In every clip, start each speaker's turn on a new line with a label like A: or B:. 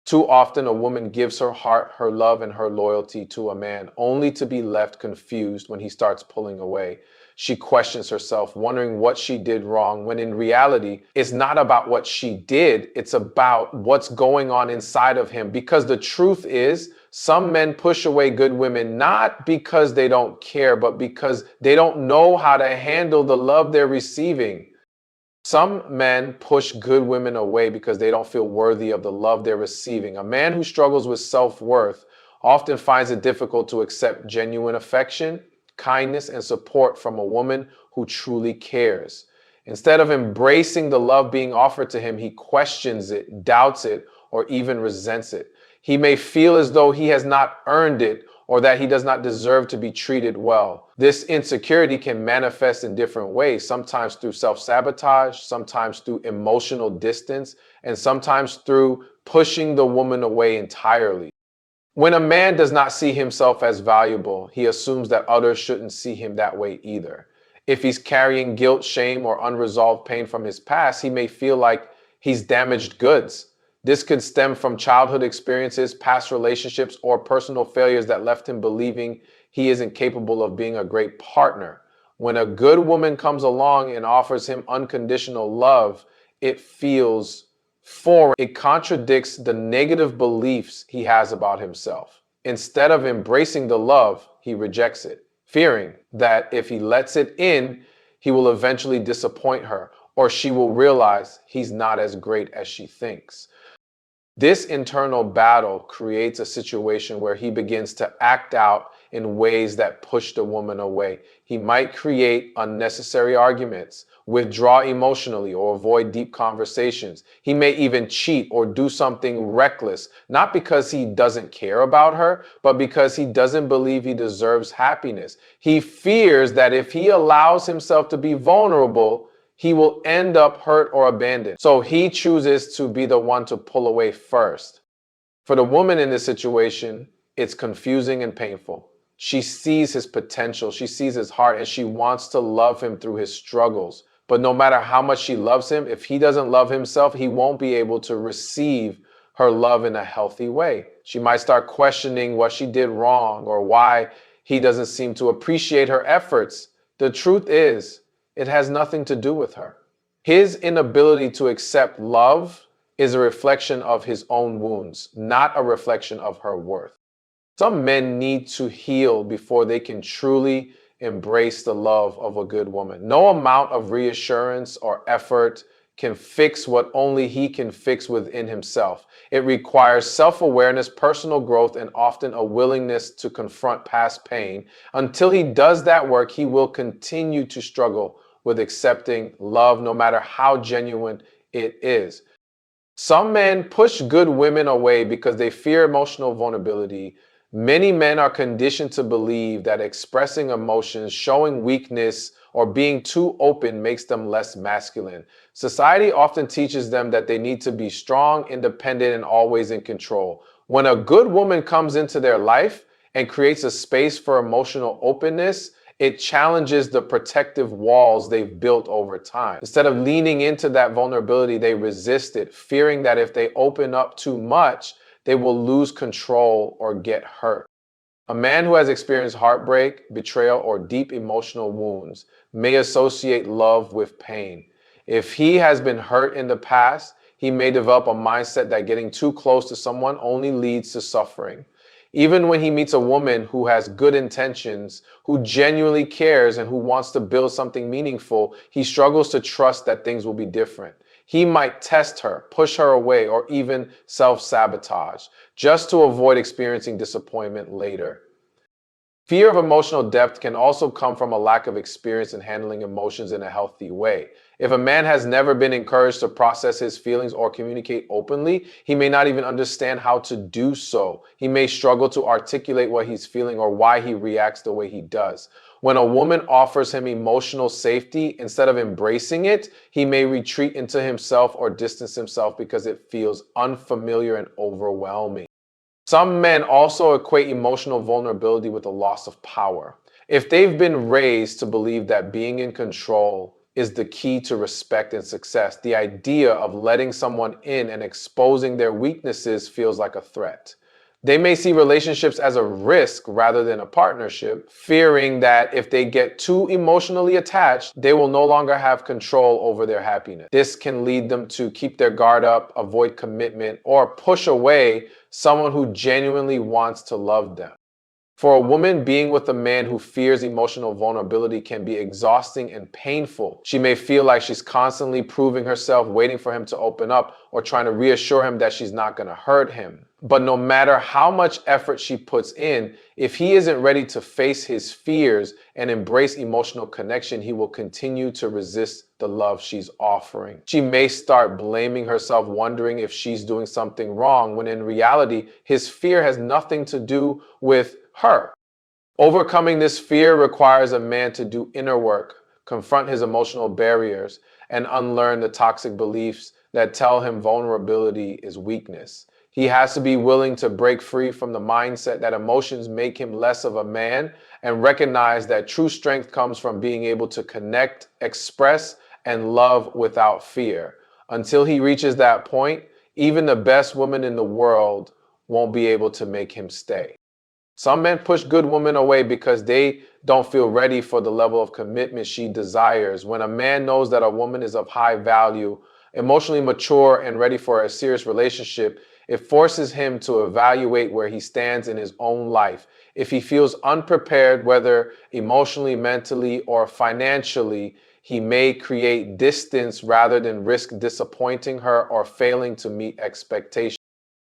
A: Too often, a woman gives her heart, her love, and her loyalty to a man only to be left confused when he starts pulling away. She questions herself, wondering what she did wrong, when in reality, it's not about what she did, it's about what's going on inside of him. Because the truth is, some men push away good women not because they don't care, but because they don't know how to handle the love they're receiving. Some men push good women away because they don't feel worthy of the love they're receiving. A man who struggles with self-worth often finds it difficult to accept genuine affection, kindness, and support from a woman who truly cares. Instead of embracing the love being offered to him, he questions it, doubts it, or even resents it. He may feel as though he has not earned it or that he does not deserve to be treated well. This insecurity can manifest in different ways, sometimes through self-sabotage, sometimes through emotional distance, and sometimes through pushing the woman away entirely. When a man does not see himself as valuable, he assumes that others shouldn't see him that way either. If he's carrying guilt, shame, or unresolved pain from his past, he may feel like he's damaged goods. This could stem from childhood experiences, past relationships, or personal failures that left him believing he isn't capable of being a great partner. When a good woman comes along and offers him unconditional love, it feels foreign. It contradicts the negative beliefs he has about himself. Instead of embracing the love, he rejects it, fearing that if he lets it in, he will eventually disappoint her, or she will realize he's not as great as she thinks. This internal battle creates a situation where he begins to act out in ways that push the woman away. He might create unnecessary arguments, withdraw emotionally, or avoid deep conversations. He may even cheat or do something reckless, not because he doesn't care about her, but because he doesn't believe he deserves happiness. He fears that if he allows himself to be vulnerable, he will end up hurt or abandoned. So he chooses to be the one to pull away first. For the woman in this situation, it's confusing and painful. She sees his potential, she sees his heart, and she wants to love him through his struggles. But no matter how much she loves him, if he doesn't love himself, he won't be able to receive her love in a healthy way. She might start questioning what she did wrong or why he doesn't seem to appreciate her efforts. The truth is, it has nothing to do with her. His inability to accept love is a reflection of his own wounds, not a reflection of her worth. Some men need to heal before they can truly embrace the love of a good woman. No amount of reassurance or effort can fix what only he can fix within himself. It requires self-awareness, personal growth, and often a willingness to confront past pain. Until he does that work, he will continue to struggle with accepting love, no matter how genuine it is. Some men push good women away because they fear emotional vulnerability. Many men are conditioned to believe that expressing emotions, showing weakness, or being too open makes them less masculine. Society often teaches them that they need to be strong, independent, and always in control. When a good woman comes into their life and creates a space for emotional openness, it challenges the protective walls they've built over time. Instead of leaning into that vulnerability, they resist it, fearing that if they open up too much, they will lose control or get hurt. A man who has experienced heartbreak, betrayal, or deep emotional wounds may associate love with pain. If he has been hurt in the past, he may develop a mindset that getting too close to someone only leads to suffering. Even when he meets a woman who has good intentions, who genuinely cares, and who wants to build something meaningful, he struggles to trust that things will be different. He might test her, push her away, or even self-sabotage just to avoid experiencing disappointment later. Fear of emotional depth can also come from a lack of experience in handling emotions in a healthy way. If a man has never been encouraged to process his feelings or communicate openly, he may not even understand how to do so. He may struggle to articulate what he's feeling or why he reacts the way he does. When a woman offers him emotional safety, instead of embracing it, he may retreat into himself or distance himself because it feels unfamiliar and overwhelming. Some men also equate emotional vulnerability with a loss of power. If they've been raised to believe that being in control is the key to respect and success. The idea of letting someone in and exposing their weaknesses feels like a threat. They may see relationships as a risk rather than a partnership, fearing that if they get too emotionally attached, they will no longer have control over their happiness. This can lead them to keep their guard up, avoid commitment, or push away someone who genuinely wants to love them. For a woman, being with a man who fears emotional vulnerability can be exhausting and painful. She may feel like she's constantly proving herself, waiting for him to open up, or trying to reassure him that she's not going to hurt him. But no matter how much effort she puts in, if he isn't ready to face his fears and embrace emotional connection, he will continue to resist the love she's offering. She may start blaming herself, wondering if she's doing something wrong, when in reality, his fear has nothing to do with her. Overcoming this fear requires a man to do inner work, confront his emotional barriers, and unlearn the toxic beliefs that tell him vulnerability is weakness. He has to be willing to break free from the mindset that emotions make him less of a man and recognize that true strength comes from being able to connect, express, and love without fear. Until he reaches that point, even the best woman in the world won't be able to make him stay. Some men push good women away because they don't feel ready for the level of commitment she desires. When a man knows that a woman is of high value, emotionally mature, and ready for a serious relationship, it forces him to evaluate where he stands in his own life. If he feels unprepared, whether emotionally, mentally, or financially, he may create distance rather than risk disappointing her or failing to meet expectations.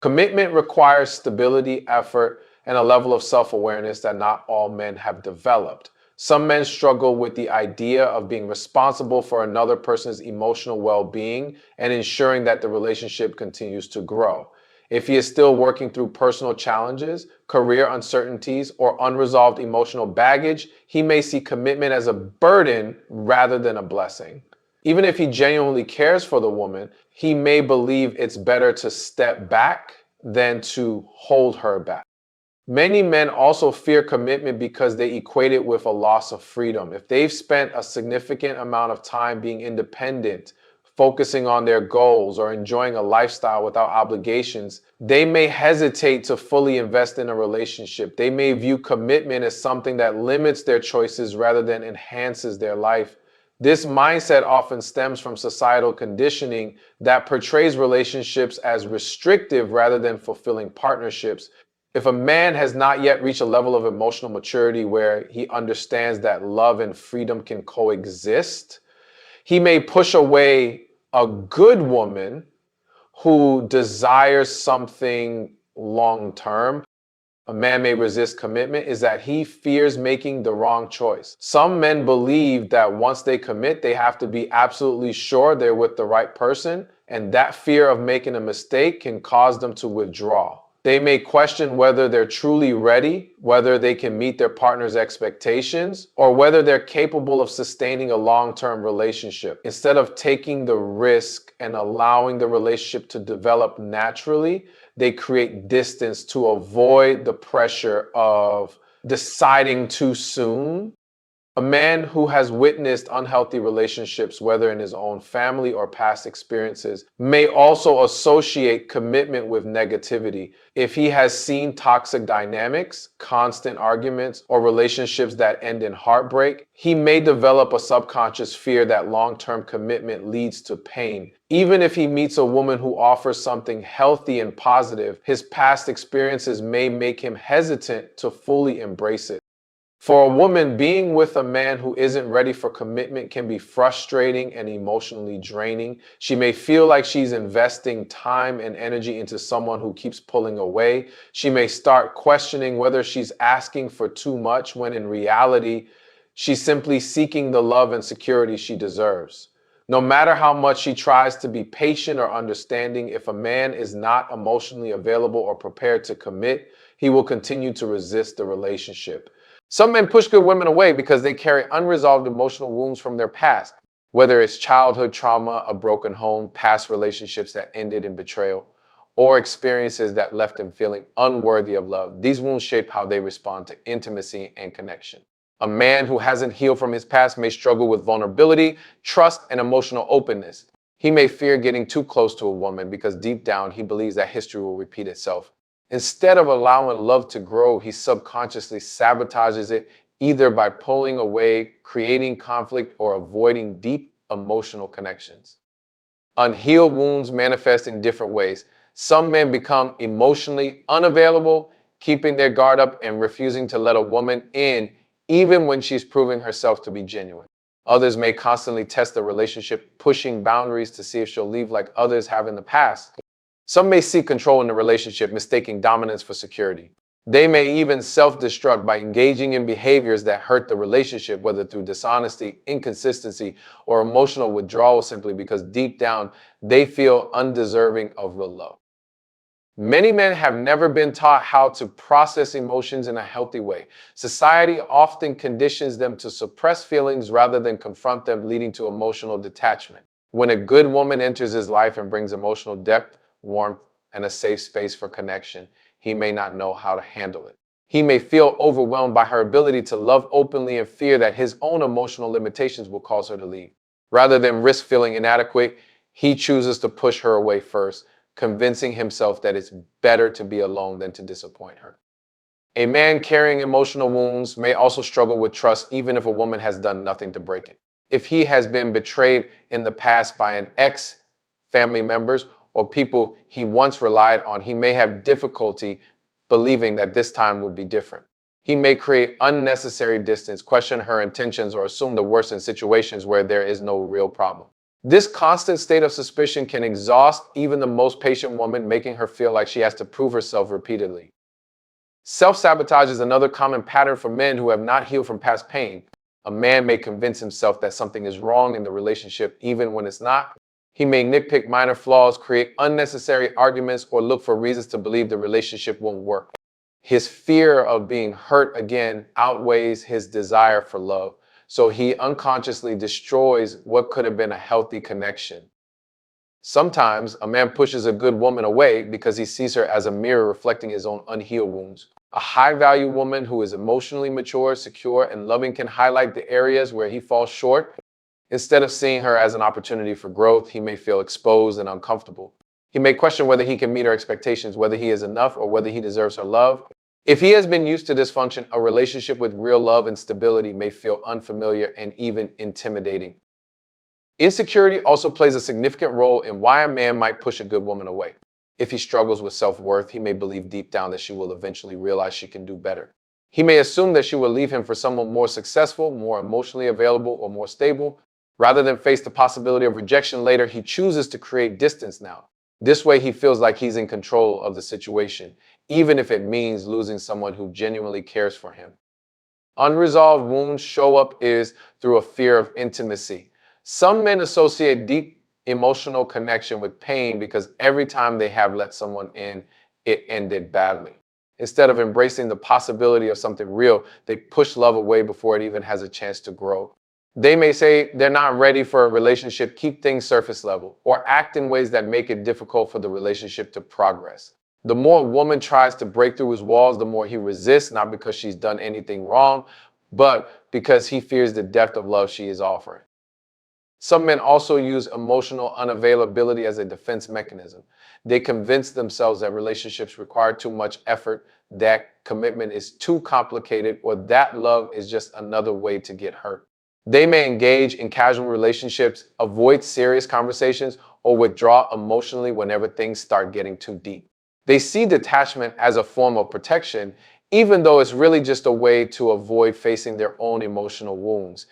A: Commitment requires stability, effort, and a level of self-awareness that not all men have developed. Some men struggle with the idea of being responsible for another person's emotional well-being and ensuring that the relationship continues to grow. If he is still working through personal challenges, career uncertainties, or unresolved emotional baggage, he may see commitment as a burden rather than a blessing. Even if he genuinely cares for the woman, he may believe it's better to step back than to hold her back. Many men also fear commitment because they equate it with a loss of freedom. If they've spent a significant amount of time being independent, focusing on their goals, or enjoying a lifestyle without obligations, they may hesitate to fully invest in a relationship. They may view commitment as something that limits their choices rather than enhances their life. This mindset often stems from societal conditioning that portrays relationships as restrictive rather than fulfilling partnerships. If a man has not yet reached a level of emotional maturity where he understands that love and freedom can coexist, he may push away a good woman who desires something long term. A man may resist commitment is that he fears making the wrong choice. Some men believe that once they commit, they have to be absolutely sure they're with the right person, and that fear of making a mistake can cause them to withdraw. They may question whether they're truly ready, whether they can meet their partner's expectations, or whether they're capable of sustaining a long-term relationship. Instead of taking the risk and allowing the relationship to develop naturally, they create distance to avoid the pressure of deciding too soon. A man who has witnessed unhealthy relationships, whether in his own family or past experiences, may also associate commitment with negativity. If he has seen toxic dynamics, constant arguments, or relationships that end in heartbreak, he may develop a subconscious fear that long-term commitment leads to pain. Even if he meets a woman who offers something healthy and positive, his past experiences may make him hesitant to fully embrace it. For a woman, being with a man who isn't ready for commitment can be frustrating and emotionally draining. She may feel like she's investing time and energy into someone who keeps pulling away. She may start questioning whether she's asking for too much when in reality, she's simply seeking the love and security she deserves. No matter how much she tries to be patient or understanding, if a man is not emotionally available or prepared to commit, he will continue to resist the relationship. Some men push good women away because they carry unresolved emotional wounds from their past, whether it's childhood trauma, a broken home, past relationships that ended in betrayal, or experiences that left them feeling unworthy of love. These wounds shape how they respond to intimacy and connection. A man who hasn't healed from his past may struggle with vulnerability, trust, and emotional openness. He may fear getting too close to a woman because deep down he believes that history will repeat itself. Instead of allowing love to grow, he subconsciously sabotages it either by pulling away, creating conflict, or avoiding deep emotional connections. Unhealed wounds manifest in different ways. Some men become emotionally unavailable, keeping their guard up and refusing to let a woman in even when she's proving herself to be genuine. Others may constantly test the relationship, pushing boundaries to see if she'll leave like others have in the past. Some may seek control in the relationship, mistaking dominance for security. They may even self-destruct by engaging in behaviors that hurt the relationship, whether through dishonesty, inconsistency, or emotional withdrawal simply because deep down they feel undeserving of the love. Many men have never been taught how to process emotions in a healthy way. Society often conditions them to suppress feelings rather than confront them, leading to emotional detachment. When a good woman enters his life and brings emotional depth, warmth, and a safe space for connection, he may not know how to handle it. He may feel overwhelmed by her ability to love openly and fear that his own emotional limitations will cause her to leave. Rather than risk feeling inadequate, he chooses to push her away first, convincing himself that it's better to be alone than to disappoint her. A man carrying emotional wounds may also struggle with trust even if a woman has done nothing to break it. If he has been betrayed in the past by an ex, family members, or people he once relied on, he may have difficulty believing that this time will be different. He may create unnecessary distance, question her intentions, or assume the worst in situations where there is no real problem. This constant state of suspicion can exhaust even the most patient woman, making her feel like she has to prove herself repeatedly. Self-sabotage is another common pattern for men who have not healed from past pain. A man may convince himself that something is wrong in the relationship even when it's not. He may nitpick minor flaws, create unnecessary arguments, or look for reasons to believe the relationship won't work. His fear of being hurt again outweighs his desire for love, so he unconsciously destroys what could have been a healthy connection. Sometimes a man pushes a good woman away because he sees her as a mirror reflecting his own unhealed wounds. A high-value woman who is emotionally mature, secure, and loving can highlight the areas where he falls short. Instead of seeing her as an opportunity for growth, he may feel exposed and uncomfortable. He may question whether he can meet her expectations, whether he is enough, or whether he deserves her love. If he has been used to dysfunction, a relationship with real love and stability may feel unfamiliar and even intimidating. Insecurity also plays a significant role in why a man might push a good woman away. If he struggles with self-worth, he may believe deep down that she will eventually realize she can do better. He may assume that she will leave him for someone more successful, more emotionally available, or more stable. Rather than face the possibility of rejection later, he chooses to create distance now. This way, he feels like he's in control of the situation, even if it means losing someone who genuinely cares for him. Unresolved wounds show up is through a fear of intimacy. Some men associate deep emotional connection with pain because every time they have let someone in, it ended badly. Instead of embracing the possibility of something real, they push love away before it even has a chance to grow. They may say they're not ready for a relationship, keep things surface level, or act in ways that make it difficult for the relationship to progress. The more a woman tries to break through his walls, the more he resists, not because she's done anything wrong, but because he fears the depth of love she is offering. Some men also use emotional unavailability as a defense mechanism. They convince themselves that relationships require too much effort, that commitment is too complicated, or that love is just another way to get hurt. They may engage in casual relationships, avoid serious conversations, or withdraw emotionally whenever things start getting too deep. They see detachment as a form of protection, even though it's really just a way to avoid facing their own emotional wounds.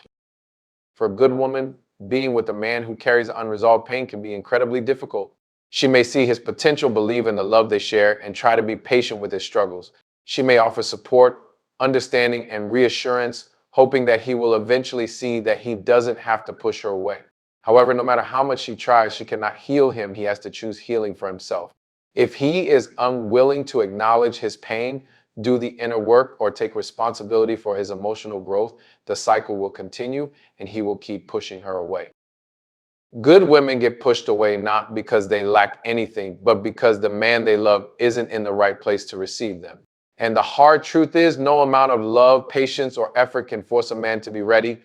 A: For a good woman, being with a man who carries unresolved pain can be incredibly difficult. She may see his potential, believe in the love they share, and try to be patient with his struggles. She may offer support, understanding, and reassurance, hoping that he will eventually see that he doesn't have to push her away. However, no matter how much she tries, she cannot heal him. He has to choose healing for himself. If he is unwilling to acknowledge his pain, do the inner work, or take responsibility for his emotional growth, the cycle will continue and he will keep pushing her away. Good women get pushed away not because they lack anything, but because the man they love isn't in the right place to receive them. And the hard truth is, no amount of love, patience, or effort can force a man to be ready.